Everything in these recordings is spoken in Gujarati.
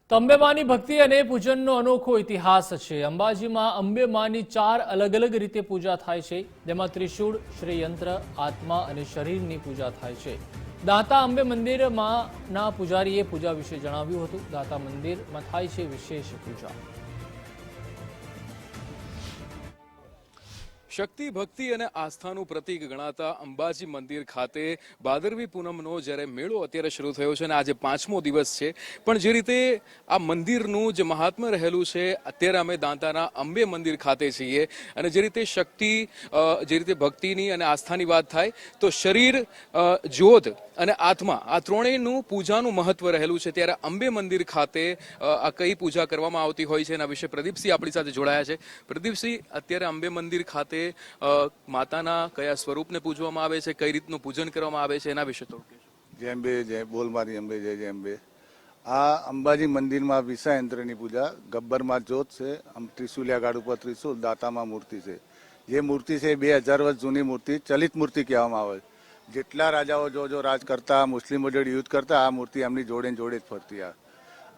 તો અંબેમાની ભક્તિ અને પૂજનનો અનોખો ઇતિહાસ છે। અંબાજીમાં અંબેમાની 4 અલગ અલગ રીતે પૂજા થાય છે, જેમાં ત્રિશૂળ, શ્રીયંત્ર, આત્મા અને શરીરની પૂજા થાય છે। દાતા અંબે મંદિરમાં પૂજારીએ પૂજા વિશે જણાવ્યું હતું। દાતા મંદિરમાં થાય છે વિશેષ પૂજા। શક્તિ, ભક્તિ અને આસ્થાનું પ્રતીક ગણાતા અંબાજી મંદિર ખાતે ભાદરવી પૂનમનો જ્યારે મેળો અત્યારે શરૂ થયો છે અને આજે 5મો દિવસ છે, પણ જે રીતે આ મંદિરનું જે મહાત્મ્ય રહેલું છે, અત્યારે અમે દાંતાના અંબે મંદિર ખાતે છીએ અને જે રીતે શક્તિ, જે રીતે ભક્તિની અને આસ્થાની વાત થાય તો શરીર, જ્યોત અને આત્મા આ ત્રણેયનું પૂજાનું મહત્વ રહેલું છે। ત્યારે અંબે મંદિર ખાતે આ કઈ પૂજા કરવામાં આવતી હોય છે એના વિશે પ્રદીપસિંહ આપણી સાથે જોડાયા છે। પ્રદીપસિંહ, અત્યારે અંબે મંદિર ખાતે માતાના કયા સ્વરૂપને પૂજવામાં આવે છે, કઈ રીતનું પૂજન કરવામાં આવે છે એના વિશે થોડું કહેશો? જય અંબે, જય બોલ મારી અંબે, જય જય અંબે। આ અંબાજી મંદિરમાં વિષાયંત્રની પૂજા, ગબ્બરમાં જ્યોત છે, ત્રિશુલિયા ગાડ ઉપર ત્રિશુલ, દાતામાં મૂર્તિ છે। જે મૂર્તિ છે 2000 વર્ષ જૂની મૂર્તિ, ચલિત મૂર્તિ કહેવામાં આવે। જેટલા રાજાઓ જો રાજ કરતા, મુસ્લિમો જોડે યુદ્ધ કરતા, આ મૂર્તિ એમની જોડે જ ફરતી।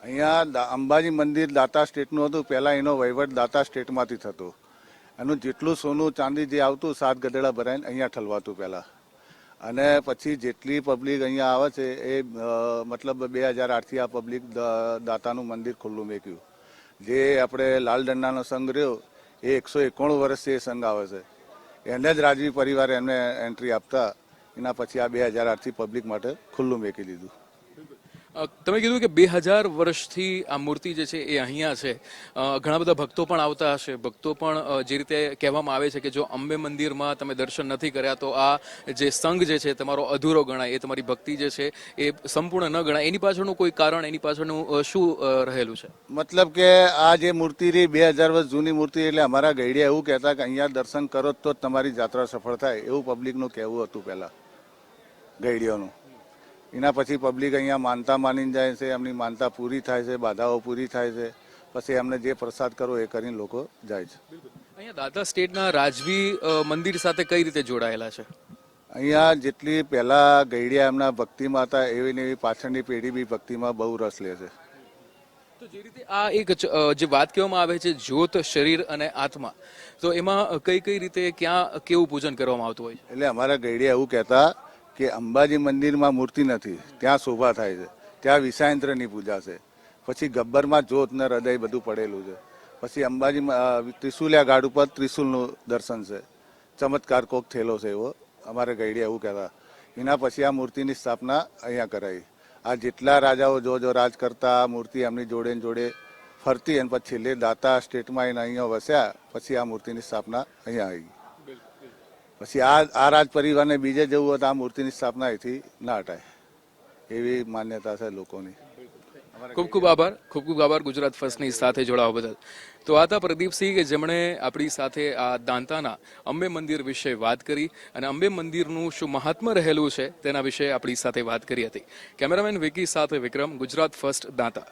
અહીંયા અંબાજી મંદિર દાતા સ્ટેટનું હતું। પહેલા એનો વહીવટ દાતા સ્ટેટમાંથી થતો। એનું જેટલું સોનું ચાંદી જે આવતું 7 ગધેડા ભરાઈને અહીંયા ઠલવાતું પહેલા, અને પછી જેટલી પબ્લિક અહીંયા આવે છે એ મતલબ 2008થી આ પબ્લિક દાતાનું મંદિર ખુલ્લું મેક્યું। જે આપણે લાલ દંડાનો સંઘ રહ્યો એ 191 વર્ષથી એ સંઘ આવે છે, એને જ રાજવી પરિવારે એમને એન્ટ્રી આપતા એના પછી આ 2008થી પબ્લિક માટે ખુલ્લું મેકી દીધું। તમે કીધું કે 2000 વર્ષથી આ મૂર્તિ જે છે એ અહીંયા છે, ઘણા બધા ભક્તો પણ આવતા હશે। ભક્તો પણ જે રીતે કહેવામાં આવે છે કે જો અંબે મંદિરમાં તમે દર્શન નથી કર્યા તો આ જે સંઘ જે છે તમારો અધૂરો ગણાય, એ તમારી ભક્તિ જે છે એ સંપૂર્ણ ન ગણાય। એની પાછળનું કોઈ કારણ, એની પાછળનું શું રહેલું છે? મતલબ કે આ જે મૂર્તિ રહી 2000 વર્ષ જૂની મૂર્તિ, એટલે અમારા ગઈડિયા એવું કહેતા કે અહીંયા દર્શન કરો તો જ તમારી યાત્રા સફળ થાય, એવું પબ્લિકનું કહેવું હતું પહેલા ગઈડિયાનું। એના પછી પબ્લિક અહીંયા માનતા માનીને જાય છે, એમની માનતા પૂરી થાય છે, બાધાઓ પૂરી થાય છે, પછી એમને જે પ્રસાદ કરો એ કરીને લોકો જાય છે। અહીંયા દાતા સ્ટેટના રાજવી મંદિર સાથે કઈ રીતે જોડાયેલા છે? અહીંયા જેટલી પહેલા ગઈડિયા એમના ભક્તિમાં હતા એવી ને એવી પાછળની પેઢી બી ભક્તિમાં બહુ રસ લે છે। તો જે રીતે આ એક જે વાત કહેવામાં આવે છે જ્યોત, શરીર અને આત્મા, તો એમાં કઈ કઈ રીતે ક્યાં કેવું પૂજન કરવામાં આવતું હોય છે? એટલે અમારા ગઈડિયા એવું કહેતા કે અંબાજી મંદિરમાં મૂર્તિ નથી, ત્યાં શોભા થાય છે, ત્યાં વિષાયંત્રની પૂજા છે, પછી ગબ્બરમાં જ્યોત ને હૃદય બધું પડેલું છે, પછી અંબાજી ત્રિશુલિયા ગાડ ઉપર ત્રિશુલનું દર્શન છે, ચમત્કાર કોક થયેલો છે એવો અમારે ગઈડિયા એવું કહેતા। એના પછી આ મૂર્તિની સ્થાપના અહીંયા કરાઈ। આ જેટલા રાજાઓ જો રાજ કરતા, આ મૂર્તિ એમની જોડે ફરતી અને પછી છેલ્લે દાતા સ્ટેટમાં એને અહીંયા વસ્યા, પછી આ મૂર્તિની સ્થાપના અહીંયા આવી। પછી આ રાજ પરિવારને બીજે જવું હોય તો આ મૂર્તિની સ્થાપના અહીંથી ના હટાય, એવી માન્યતા છે લોકોની। ખૂબ ખૂબ આભાર, ખૂબ ખૂબ આભાર ગુજરાત ફર્સ્ટની સાથે જોડાવા બદલ। તો આ હતા પ્રદીપસિંહ કે જેમણે આપણી સાથે આ દાંતાના અંબે મંદિર વિશે વાત કરી અને અંબે મંદિરનું શું મહાત્મ્ય રહેલું છે તેના વિશે આપણી સાથે વાત કરી હતી। કેમેરામેન વિકી સાથે વિક્રમ, ગુજરાત ફર્સ્ટ, દાંતા।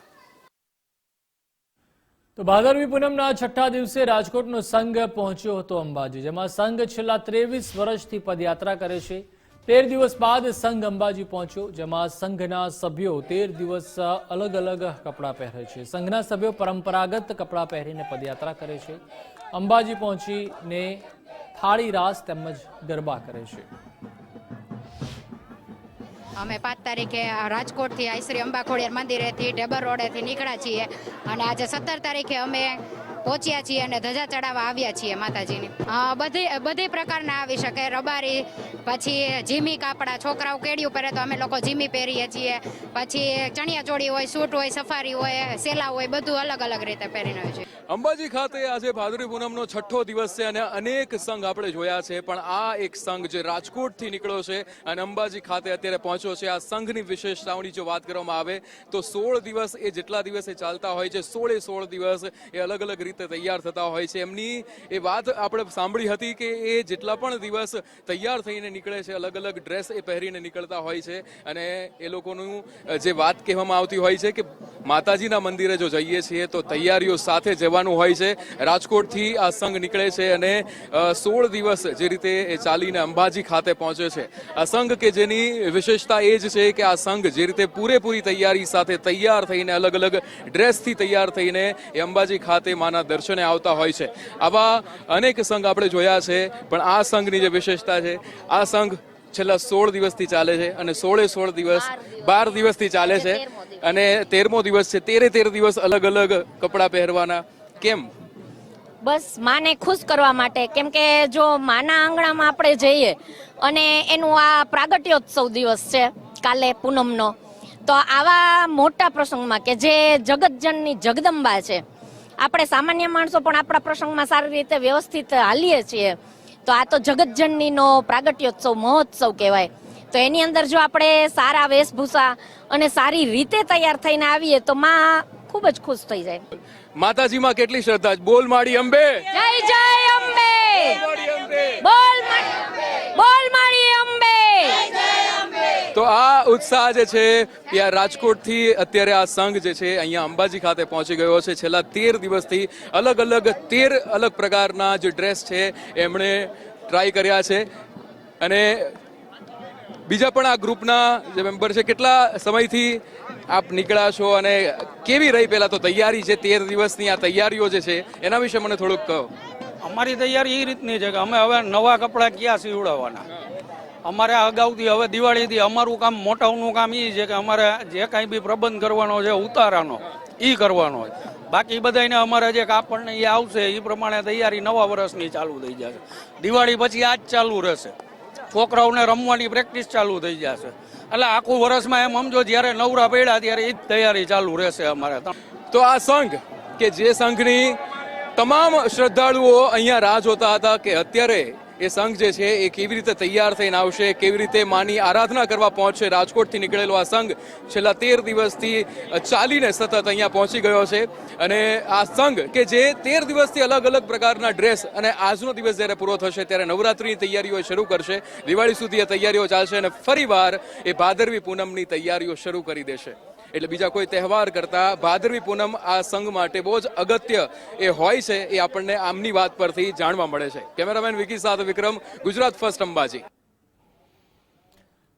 તો ભાદરવી પૂનમના 6ઠ્ઠા દિવસે રાજકોટનો સંઘ પહોંચ્યો હતો અંબાજી, જેમાં સંઘ છેલ્લા 23 વર્ષથી પદયાત્રા કરે છે। 13 દિવસ બાદ સંઘ અંબાજી પહોંચ્યો, જેમાં સંઘના સભ્યો 13 દિવસ અલગ અલગ કપડાં પહેરે છે। સંઘના સભ્યો પરંપરાગત કપડાં પહેરીને પદયાત્રા કરે છે। અંબાજી પહોંચીને થાળી રાસ તેમજ ગરબા કરે છે। અમે 5 તારીખે રાજકોટથી આઈશ્રી અંબા ખોડિયાર મંદિરેથી ઢેબર રોડેથી નીકળ્યા છીએ અને આજે 17 તારીખે અમે પહોંચ્યા છીએ અને ધજા ચડાવવા આવ્યા છીએ માતાજીની। બધી પ્રકારના આવી શકે, રબારી, પછી જીમી કાપડા, છોકરાઓ કેડિયું પહેરે તો અમે લોકો જીમી પહેરીએ છીએ, પછી ચણિયા ચોળી હોય, સૂટ હોય, સફારી હોય, સેલા હોય, બધું અલગ અલગ રીતે પહેરીને હોય છે। અંબાજી ખાતે આજે ભાદરવી પૂનમનો 6ઠ્ઠો દિવસ છે અને અનેક સંઘ આપણે જોયા છે, પણ આ એક સંઘ જે રાજકોટથી નીકળ્યો છે અને અંબાજી ખાતે અત્યારે પહોંચ્યો છે। આ સંઘની વિશેષતાઓની જો વાત કરવામાં આવે તો 16 દિવસ એ જેટલા દિવસે ચાલતા હોય છે, 16 દિવસ એ અલગ અલગ રીતે તૈયાર થતા હોય છે। એમની એ વાત આપણે સાંભળી હતી કે એ જેટલા પણ દિવસ તૈયાર થઈને નીકળે છે, અલગ અલગ ડ્રેસ એ પહેરીને નીકળતા હોય છે અને એ લોકોનું જે વાત કહેવામાં આવતી હોય છે કે માતાજીના મંદિરે જો જઈએ છીએ તો તૈયારીઓ સાથે જવા જવાનું હોય છે. રાજકોટથી આ સંઘ નીકળે છે અને 16 દિવસ જે રીતે એ ચાલીને અંબાજી ખાતે પહોંચે છે. આ સંઘ કે જેની વિશેષતા એ જ છે કે આ સંઘ જે રીતે પૂરેપૂરી તૈયારી સાથે તૈયાર થઈને અલગ અલગ ડ્રેસથી તૈયાર થઈને એ અંબાજી ખાતે માના દર્શને આવતા હોય છે. આવા અનેક સંઘ આપણે જોયા છે, પણ આ સંઘની જે વિશેષતા છે, આ સંઘ છેલ્લા 16 દિવસથી ચાલે છે અને 16 દિવસ 12 દિવસથી ચાલે છે અને 13મો દિવસ છે. 13 દિવસ અલગ અલગ કપડાં પહેરવાના. કેમ? બસ માને ખુશ કરવા માટે, કેમ કે જો માના આંગણામાં આપણે જઈએ અને એનું આ પ્રાગટ્યોત્સવ દિવસ છે કાલે પૂનમનો, તો આવા મોટા પ્રસંગમાં કે જે જગતજનની જગદંબા છે, આપણે સામાન્ય માણસો પણ આપણા પ્રસંગમાં સારી રીતે વ્યવસ્થિત હાલીએ છીએ, તો આ તો જગતજનનીનો પ્રાગટ્યોત્સવ મહોત્સવ કહેવાય. તો એની અંદર જો આપણે સારા વેશભૂષા અને સારી રીતે તૈયાર થઈને આવીએ તો માં ખૂબ જ ખુશ થઈ જાય. માતાજીમાં કેટલી શ્રદ્ધા છે. બોલ માડી અંબે, જય જય અંબે, બોલ માડી અંબે. તો આ ઉત્સાહ જે છે એ આ રાજકોટથી અત્યારે આ સંઘ જે છે અહીંયા અંબાજી ખાતે પહોંચી ગયો છે. છેલ્લા 13 દિવસથી અલગ અલગ 13 અલગ પ્રકારના જે ડ્રેસ છે એમણે ટ્રાય કર્યા છે અને બીજા પણ આ ગ્રુપના જે મેમ્બર છે. કેટલા સમયથી આપ નીકળ્યા છો અને કેવી રહી પહેલા તો તૈયારી છે 13 દિવસની આ તૈયારીઓ જે છે એના વિશે મને થોડુંક કહો. અમારી તૈયારી એ રીતની છે કે અમે હવે નવા કપડાં ક્યાં સીવડાવવાના. અમારે અગાઉથી હવે દિવાળીથી અમારું કામ મોટાનું કામ એ છે કે અમારે જે કાંઈ બી પ્રબંધ કરવાનો છે ઉતારાનો એ કરવાનો હોય. બાકી બધાને અમારે જે કાપડને એ આવશે એ પ્રમાણે તૈયારી નવા વર્ષની ચાલુ થઈ જશે. દિવાળી પછી આ જ ચાલુ રહેશે. છોકરાઓને રમવાની પ્રેક્ટિસ ચાલુ થઈ જશે. એટલે આખું વર્ષમાં એમ સમજો જ્યારે નવરા પડ્યા ત્યારે એ જ તૈયારી ચાલુ રહેશે અમારે. તો આ સંઘ કે જે સંઘની તમામ શ્રદ્ધાળુઓ અહીંયા રાહ જોતા હતા કે અત્યારે એ સંઘ જે છે એ કેવી રીતે તૈયાર થઈને આવશે, કેવી રીતે માની આરાધના કરવા પહોંચશે. રાજકોટથી નીકળેલો આ સંઘ છેલ્લા 13 દિવસથી ચાલીને સતત અહીંયા પહોંચી ગયો છે અને આ સંઘ કે જે 13 દિવસથી અલગ અલગ પ્રકારના ડ્રેસ અને આજનો દિવસ જ્યારે પૂરો થશે ત્યારે નવરાત્રિની તૈયારીઓ શરૂ કરશે. દિવાળી સુધી એ તૈયારીઓ ચાલશે અને ફરીવાર એ ભાદરવી પૂનમની તૈયારીઓ શરૂ કરી દેશે. એટલે બીજા કોઈ તહેવાર કરતા ભાદરવી પૂનમ આ સંઘ માટે બહુ જ અગત્ય એ હોય છે, એ આપણને આમની વાત પરથી જાણવા મળે છે. કેમેરામેન વિકી સાથે વિક્રમ, ગુજરાત ફર્સ્ટ અંબાજી.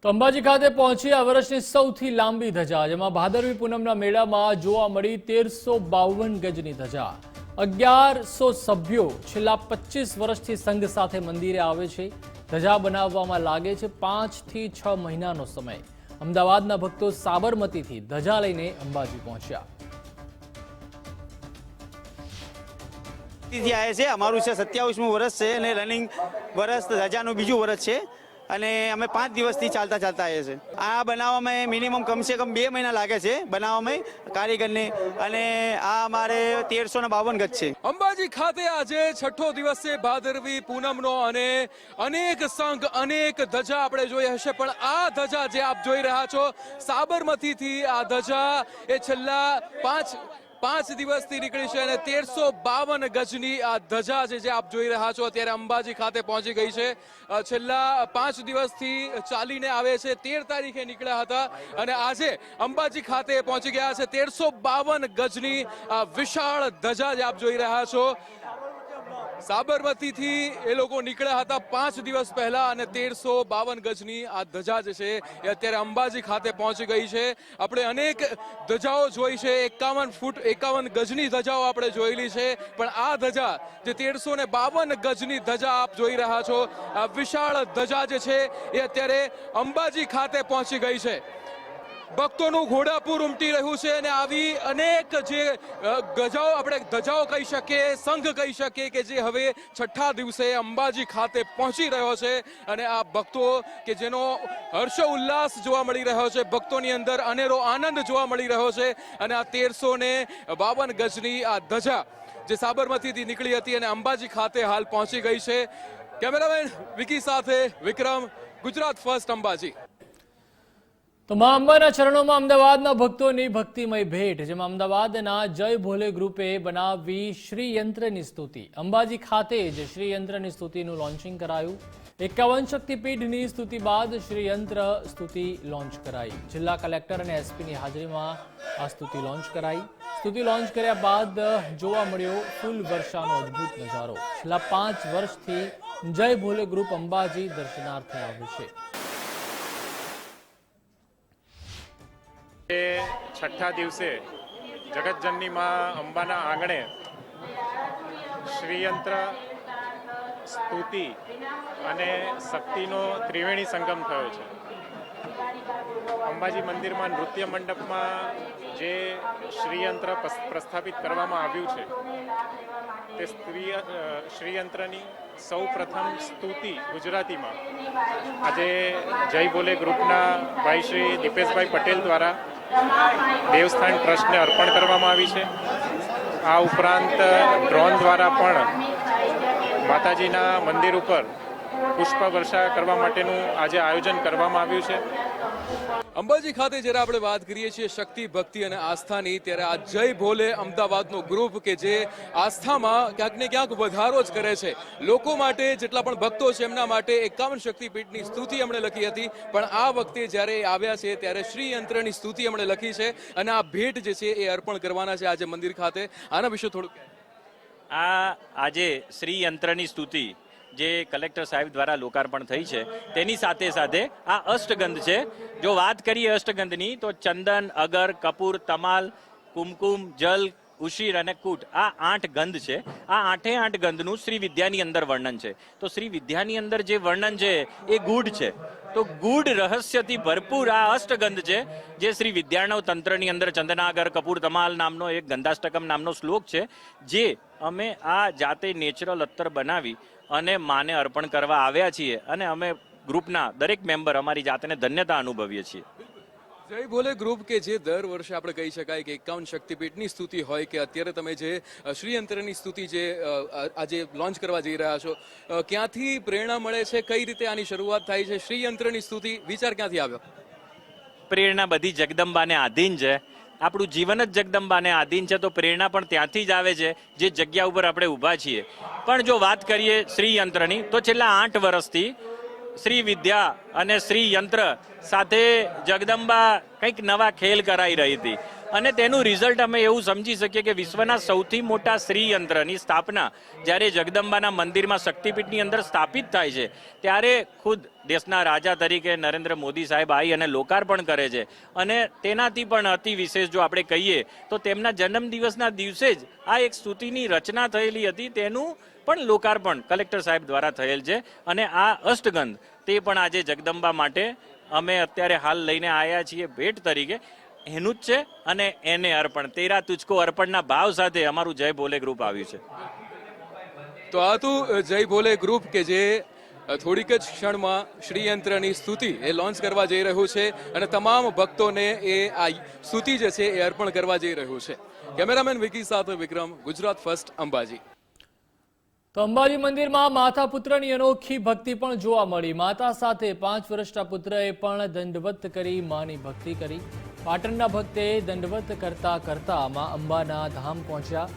તો અંબાજી ખાતે પહોંચી આ વર્ષની સૌથી લાંબી ધજા, જેમાં ભાદરવી પૂનમના મેળામાં જોવા મળી 1352 ગજની ધજા. 1100 સભ્યો છેલ્લા 25 વર્ષથી સંઘ સાથે મંદિરે આવે છે. ધજા બનાવવામાં લાગે છે 5 થી 6 મહિનાનો સમય. અમદાવાદના ભક્તો સાબરમતીથી ધજા લઈને અંબાજી પહોંચ્યા. આવે છે. અમારું છે 27મું વર્ષ છે અને રનિંગ વર્ષ ધજાનું બીજું વર્ષ છે અને અમે 5 દિવસથી ચાલતા આવીએ છીએ. આ બનાવવામાં મિનિમમ કમસે કમ 2 મહિના લાગે છે બનાવવામાં કારીગરને, અને આ અમારે 1352 ગજ છે. અંબાજી ખાતે આજે 6થો દિવસ છે ભાદરવી પૂનમનો અને અનેક સંઘ અનેક ધજા આપણે જોઈ હશે, પણ આ ધજા જે આપ જોઈ રહ્યા છો સાબરમતીથી, આ ધજા એ છેલ્લા 5 દિવસથી નીકળી છે અને 1352 ગજની આ ધજા જે આપ જોઈ રહ્યા છો અત્યારે અંબાજી ખાતે પહોંચી ગઈ છે. છેલ્લા 5 દિવસથી ચાલીને આવે છે. 13 તારીખે નીકળ્યા હતા અને આજે અંબાજી ખાતે પહોંચી ગયા છે. 1352 ગજની આ વિશાળ ધજા જે આપ જોઈ રહ્યા છો. સાબરમતીથી એ લોકો નીકળ્યા હતા 5 દિવસ પહેલા અને 1352 ગજની આ ધજા જે છે એ અત્યારે અંબાજી ખાતે પહોંચી ગઈ છે. આપણે અનેક ધજાઓ જોઈ છે, 51 ફૂટ 51 ગજની ધજાઓ આપણે જોયેલી છે, પણ આ ધજા જે 1352 ગજની ધજા આપ જોઈ રહ્યા છો, આ વિશાળ ધજા જે છે એ અત્યારે અંબાજી ખાતે પહોંચી ગઈ છે. ભક્તોનું ઘોડાપુર ઉમટી રહ્યું છે અને આવી અનેક જે ગજાઓ આપણે ધજાઓ કહી શકીએ, સંઘ કહી શકીએ કે જે હવે 6થા દિવસે અંબાજી ખાતે પહોંચી રહ્યો છે અને આ ભક્તો કે જેનો હર્ષ ઉલ્લાસ જોવા મળી રહ્યો છે, ભક્તોની અંદર અનેરો આનંદ જોવા મળી રહ્યો છે અને આ 1352 ગજની આ ધજા જે સાબરમતીથી નીકળી હતી અને અંબાજી ખાતે હાલ પહોંચી ગઈ છે. કેમેરામેન વિકી સાથે વિક્રમ, ગુજરાત ફર્સ્ટ અંબાજી. તો મા અંબાના ચરણોમાં અમદાવાદના ભક્તોની ભક્તિમય ભેટ, જેમાં અમદાવાદના જય ભોલે ગ્રુપે બનાવી શ્રી યંત્રની સ્તુતિ. અંબાજી ખાતે જ શ્રી યંત્રની સ્તુતિનું લોન્ચિંગ કરાયું. 51 શક્તિપીઠની સ્તુતિ બાદ શ્રી યંત્ર સ્તુતિ લોન્ચ કરાઈ. જિલ્લા કલેક્ટર અને એસપીની હાજરીમાં આ સ્તુતિ લોન્ચ કરાઈ. સ્તુતિ લોન્ચ કર્યા બાદ જોવા મળ્યો ફૂલ વર્ષાનો અદ્ભુત નજારો. છેલ્લા 5 વર્ષથી જય ભોલે ગ્રુપ અંબાજી દર્શનાર્થે આવ્યું છે. છઠ્ઠા દિવસે જગતજનની માં અંબાના આંગણે શ્રીયંત્ર, સ્તુતિ અને શક્તિનો ત્રિવેણી સંગમ થયો છે. અંબાજી મંદિરમાં નૃત્ય મંડપમાં જે શ્રીયંત્ર પ્રસ્થાપિત કરવામાં આવ્યું છે તે શ્રીયંત્રની સૌ પ્રથમ સ્તુતિ ગુજરાતીમાં આજે જય ભોલે ગ્રુપના ભાઈ શ્રી દીપેશભાઈ પટેલ દ્વારા દેવસ્થાન ટ્રસ્ટને અર્પણ કરવામાં આવી છે. આ ઉપરાંત ડ્રોન દ્વારા પણ માતાજીના મંદિર ઉપર પુષ્પ વર્ષા કરવા માટેનું આજે આયોજન કરવામાં આવ્યું છે. અંબાજી ખાતે જ્યારે આપણે વાત કરીએ છીએ શક્તિ, ભક્તિ અને આસ્થાની, ત્યારે આ જય ભોલે અમદાવાદનો ગ્રુપ કે જે આસ્થામાં ક્યાંક ને ક્યાંક વધારો જ કરે છે. લોકો માટે, જેટલા પણ ભક્તો છે એમના માટે 51 શક્તિપીઠની સ્તુતિ એમણે લખી હતી, પણ આ વખતે જ્યારે આવ્યા છે ત્યારે શ્રીયંત્રની સ્તુતિ એમણે લખી છે અને આ ભેટ જે છે એ અર્પણ કરવાના છે આજે મંદિર ખાતે. આના વિશે થોડુંક. આજે શ્રીયંત્રની સ્તુતિ જે કલેક્ટર સાહેબ દ્વારા લોકાર્પણ થઈ છે તેની સાથે સાથે આ અષ્ટગંધ છે. જો વાત કરીએ અષ્ટગંધની તો ચંદન, અગર, કપૂર, તમાલ, કુમકુમ, જલ, ઉશીર અને કૂટ, આ 8 ગંધ છે. આ 8 ગંધનું શ્રી વિદ્યાની અંદર વર્ણન છે. તો શ્રી વિદ્યાની અંદર જે વર્ણન છે એ ગૂઢ છે. તો ગૂઢ રહસ્યથી ભરપૂર આ અષ્ટગંધ છે જે શ્રી વિદ્યાર્ણવ તંત્રની અંદર ચંદનાગર, કપૂર, તમાલ નામનો એક ગંધાષ્ટકમ નામનો શ્લોક છે, જે અમે આ જાતે નેચરલ અત્તર બનાવી અને માને અર્પણ કરવા આવ્યા છીએ અને અમે ગ્રુપના દરેક મેમ્બર અમારી જાતને ધન્યતા અનુભવીએ છીએ. જય ભોલે ગ્રુપ કે જે દર વર્ષે આપણે કહી શકાય કે 51 શક્તિપીઠની સ્તુતિ હોય કે અત્યારે તમે જે શ્રીયંત્રની સ્તુતિ જે આજે લોન્ચ કરવા જઈ રહ્યા છો, ક્યાંથી પ્રેરણા મળે છે, કઈ રીતે આની શરૂઆત થાય છે? શ્રીયંત્રની સ્તુતિ વિચાર ક્યાંથી આવ્યો? પ્રેરણા બધી જગદંબાને આધીન છે. આપણું જીવન જ જગદંબાને આધીન છે, તો પ્રેરણા પણ ત્યાંથી જ આવે છે જે જગ્યા ઉપર આપણે ઊભા છીએ. પણ જો વાત કરીએ શ્રીયંત્રની તો છેલ્લા 8 વર્ષથી શ્રી વિદ્યા અને શ્રીયંત્ર સાથે જગદંબા કંઈક નવા ખેલ કરાઈ રહી હતી અને તેનું રિઝલ્ટ અમે એવું સમજી શકીએ કે વિશ્વના સૌથી મોટા શ્રીયંત્રની સ્થાપના જ્યારે જગદંબાના મંદિરમાં શક્તિપીઠની અંદર સ્થાપિત થાય છે ત્યારે ખુદ દેશના રાજા તરીકે નરેન્દ્ર મોદી સાહેબ આવી અને લોકાર્પણ કરે છે. અને તેનાથી પણ અતિ વિશેષ જો આપણે કહીએ તો તેમના જન્મદિવસના દિવસે જ આ એક સ્તુતિની રચના થયેલી હતી, તેનું પણ લોકાર્પણ કલેક્ટર સાહેબ દ્વારા થયેલ છે. અને આ અષ્ટગંધ તે પણ આજે જગદંબા માટે અમે અત્યારે હાલ લઈને આવ્યા છીએ ભેટ તરીકે, એનું જ છે અને એને અર્પણ. તેરા તુજકો અર્પણના ભાવ સાથે અમારું જય ભોલે ગ્રુપ આવ્યું છે. તો આ તો જય ભોલે ગ્રુપ કે જે થોડીક જ ક્ષણમાં શ્રીયંત્રની સ્તુતિ એ લોન્ચ કરવા જઈ રહ્યું છે અને તમામ ભક્તોને એ આ સ્તુતિ જે છે એ અર્પણ કરવા જઈ રહ્યું છે. કેમેરામેન વિકી સાથે વિક્રમ, ગુજરાત ફર્સ્ટ, અંબાજી. તો અંબાજી મંદિરમાં માતા પુત્રની અનોખી ભક્તિ પણ જોવા મળી. માતા સાથે 5 વર્ષના પુત્રએ પણ દંડવત કરી માની ભક્તિ કરી. પાટણના ભક્તે દંડવત કરતા કરતા માં અંબાના ધામ પહોંચ્યા.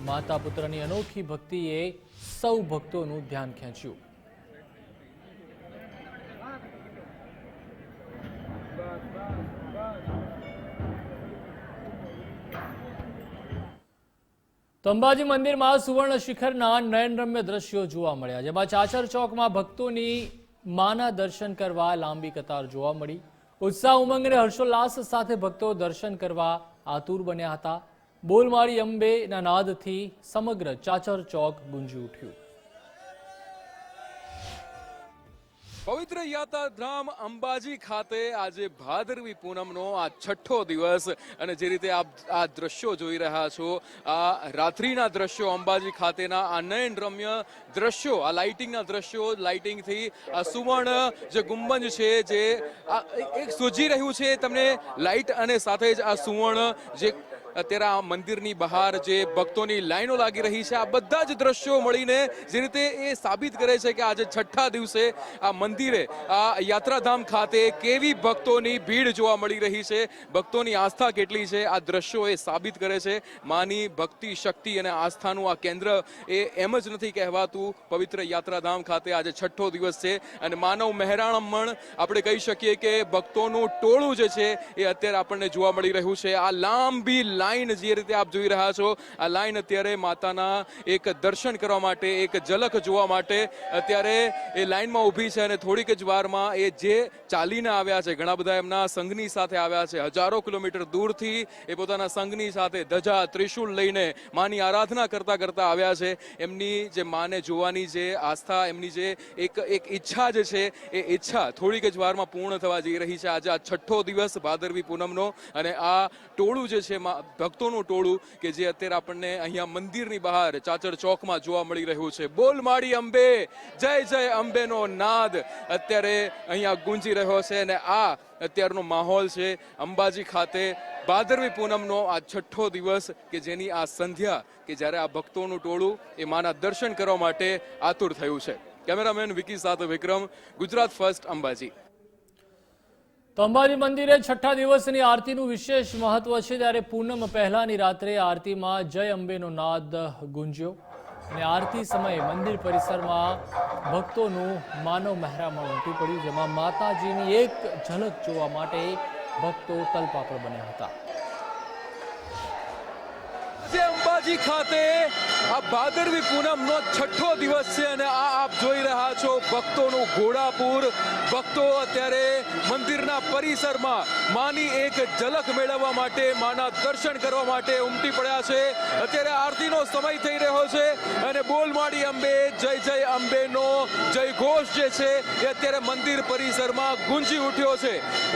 માતા પુત્રની અનોખી ભક્તિએ સૌ ભક્તોનું ધ્યાન ખેંચ્યું. તો અંબાજી મંદિરમાં સુવર્ણ શિખરના નયનરમ્ય દ્રશ્યો જોવા મળ્યા, જેમાં ચાચર ચોકમાં ભક્તોની માના દર્શન કરવા લાંબી કતાર જોવા મળી. ઉત્સાહ, ઉમંગ અને હર્ષોલ્લાસ સાથે ભક્તો દર્શન કરવા આતુર બન્યા હતા. બોલ મારી અંબેના નાદથી સમગ્ર ચાચર ચોક ગુંજી ઉઠ્યું. પવિત્ર યાત્રાધામ અંબાજી ખાતે આજે ભાદરવી પૂનમનો આ 6થો દિવસ અને જે રીતે આપ આ દ્રશ્યો જોઈ રહ્યા છો, આ રાત્રિના દ્રશ્યો, અંબાજી ખાતેના આ નયનરમ્ય દ્રશ્યો, આ લાઇટિંગના દ્રશ્યો, લાઇટિંગથી આ સુવર્ણ જે ગુંબજ છે જે એક સૂજી રહ્યું છે તમને લાઇટ અને સાથે જ આ સુવર્ણ જે અત્યારે આ મંદિરની બહાર જે ભક્તોની લાઈનો લાગી રહી છે, આ બધા જ દ્રશ્યો મળીને જે રીતે એ સાબિત કરે છે કે આજે 6થા દિવસે આ મંદિરે, આ યાત્રાધામ ખાતે કેવી ભક્તોની ભીડ જોવા મળી રહી છે, ભક્તોની આસ્થા કેટલી છે, આ દ્રશ્યો એ સાબિત કરે છે. માની ભક્તિ, શક્તિ અને આસ્થાનું આ કેન્દ્ર એ એમ જ નથી કહેવાતું. પવિત્ર યાત્રાધામ ખાતે આજે 6થો દિવસ છે અને માનવ મહેરામણ આપણે કહી શકીએ કે ભક્તોનું ટોળું જે છે એ અત્યારે આપણને જોવા મળી રહ્યું છે. આ લાંબી લાઈન જે રીતે આપ જોઈ રહ્યા છો, આ લાઈન અત્યારે માતાના એક દર્શન કરવા માટે, એક ઝલક જોવા માટે અત્યારે એ લાઈનમાં ઊભી છે. અને થોડીક જ વારમાં એ જે ચાલીને આવ્યા છે, ઘણા બધા એમના સંઘની સાથે આવ્યા છે, હજારો કિલોમીટર દૂરથી એ પોતાના સંઘની સાથે ધજા ત્રિશુલ લઈને માની આરાધના કરતા કરતા આવ્યા છે. એમની જે માને જોવાની જે આસ્થા, એમની જે એક ઈચ્છા જે છે, એ ઈચ્છા થોડીક જ વારમાં પૂર્ણ થવા જઈ રહી છે. આજે આ 6થો દિવસ ભાદરવી પૂનમનો, અને આ ટોળું જે છે, ભક્તોનું ટોળું કે જે અત્યારે આપણને અહીંયા મંદિરની બહાર ચાચર ચોકમાં જોવા મળી રહ્યું છે. બોલ માડી અંબે, જય જય અંબેનો નાદ અત્યારે અહીંયા ગુંજી રહ્યો છે. અને આ અત્યારનો માહોલ છે અંબાજી ખાતે ભાદરવી પૂનમનો આ 6થો દિવસ કે જેની આ સંધ્યા કે જ્યારે આ ભક્તોનું ટોળું એ માના દર્શન કરવા માટે આતુર થયું છે. કેમેરામેન વિકી સાથે વિક્રમ, ગુજરાત ફર્સ્ટ, અંબાજી. તો અંબાજી મંદિરે 6થા દિવસની આરતીનું વિશેષ મહત્વ છે. ત્યારે પૂનમ પહેલાની રાત્રે આરતીમાં જય અંબેનો નાદ ગુંજ્યો અને આરતી સમયે મંદિર પરિસરમાં ભક્તોનું માનવ મહેરામણ ઉમટી પડ્યું, જેમાં માતાજીની એક ઝલક જોવા માટે ભક્તો તલપાપડ બન્યા હતા. અંબાજી ખાતે આ ભાદરવી પૂનમનો 6થો દિવસ છે અને આ આપ જોઈ રહ્યા છો ભક્તોનું ઘોડાપુર. ભક્તો અત્યારે મંદિરના પરિસરમાં માની એક ઝલક મેળવવા માટે, માના દર્શન કરવા માટે ઉમટી પડ્યા છે. અત્યારે આરતીનો સમય થઈ રહ્યો છે અને બોલ માડી અંબે, જય જય અંબેનો જય ઘોષ જે છે એ અત્યારે મંદિર પરિસરમાં ગુંજી ઉઠ્યો છે.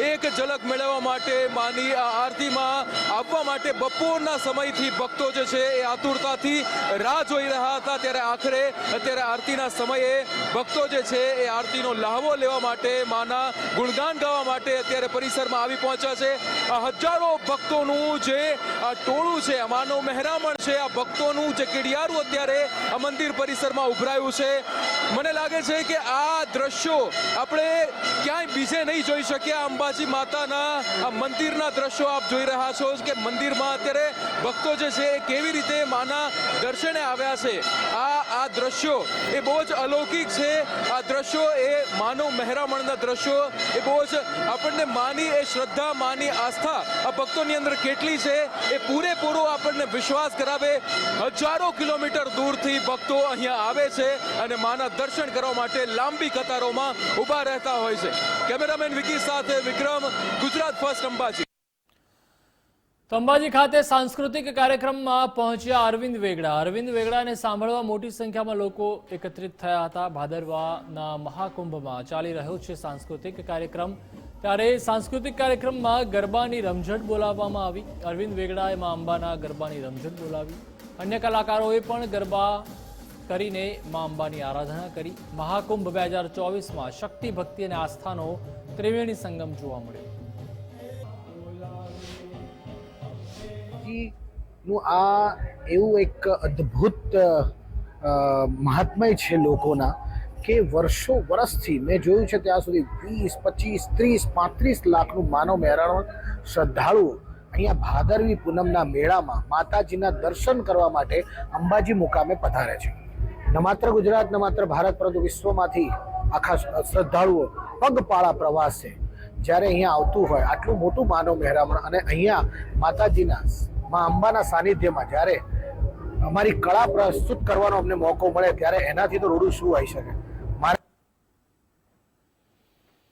એક ઝલક મેળવવા માટે, માની આ આરતીમાં આવવા માટે બપોરના સમયથી ભક્તો જે છે એ આતુરતાથી રાહ જોઈ રહ્યા હતા. ત્યારે આખરે અત્યારે આરતીના સમયે ભક્તો જે છે એ આરતીનો લહાવો લેવા માટે, માના ગુણગાન ગાવા માટે અત્યારે પરિસરમાં આવી પહોંચ્યા છે. આ હજારો ભક્તોનું જે આ ટોળું છે, આ માનવ મહેરામણ છે, આ ભક્તોનું જે કીડિયારું અત્યારે આ મંદિર પરિસરમાં ઉભરાયું છે. મને લાગે છે કે આ દ્રશ્યો આપણે ક્યાંય બીજે નહીં જોઈ શક્યા. અંબાજી માતાના આ મંદિરના દ્રશ્યો આપ જોઈ રહ્યા છો કે મંદિરમાં અત્યારે ભક્તો જે છે કેવી રીતે માના દર્શને આવ્યા છે. આ દ્રશ્યો એ બહુ જ અલૌકિક છે. આ દ્રશ્યો એ માનવ મહેરામણના દ્રશ્યો એ બહુ જ આપણને માની એ શ્રદ્ધા, માની આસ્થા આ ભક્તોની અંદર કેટલી છે એ પૂરેપૂરો આપણને વિશ્વાસ કરાવે. હજારો કિલોમીટર દૂરથી ભક્તો અહીંયા આવે છે અને માના દર્શન કરવા માટે લાંબી કતારોમાં ઊભા રહેતા હોય છે. કેમેરામેન વિકી સાથે વિક્રમ, ગુજરાત ફર્સ્ટ, અંબાજી. તો અંબાજી ખાતે સાંસ્કૃતિક કાર્યક્રમમાં પહોંચ્યા અરવિંદ વેગડા. અરવિંદ વેગડાને સાંભળવા મોટી સંખ્યામાં લોકો એકત્રિત થયા હતા. ભાદરવાના મહાકુંભમાં ચાલી રહ્યો છે સાંસ્કૃતિક કાર્યક્રમ. ત્યારે સાંસ્કૃતિક કાર્યક્રમમાં ગરબાની રમઝટ બોલાવવામાં આવી. અરવિંદ વેગડાએ મા અંબાના ગરબાની રમઝટ બોલાવી. અન્ય કલાકારોએ પણ ગરબા કરીને મા અંબાની આરાધના કરી. મહાકુંભ 2024માં શક્તિ, ભક્તિ અને આસ્થાનો ત્રિવેણી સંગમ જોવા મળ્યો. નું આ એવું એક અદ્ભુત મહાત્મય છે લોકોના કે વર્ષોથી મેં જોયું છે ત્યાં સુધી 20, 25, 30, 35 લાખનું માનવ મહેરામણ શ્રદ્ધાળુઓ અહીંયા ભાદરવી પૂનમના મેળામાં માતાજીના દર્શન કરવા માટે અંબાજી મુકામે પધારે છે. ન માત્ર ગુજરાત, ન માત્ર ભારત, પરંતુ વિશ્વમાંથી આખા શ્રદ્ધાળુઓ પગપાળા પ્રવાસે જ્યારે અહીંયા આવતું હોય, આટલું મોટું માનવ મહેરામણ અને અહીંયા માતાજીના મા અંબાના સાનિધ્યમાં જ્યારે અમારી કળા પ્રસ્તુત કરવાનો અમને મોકો મળે ત્યારે એનાથી તો રૂડું શું આવી શકે.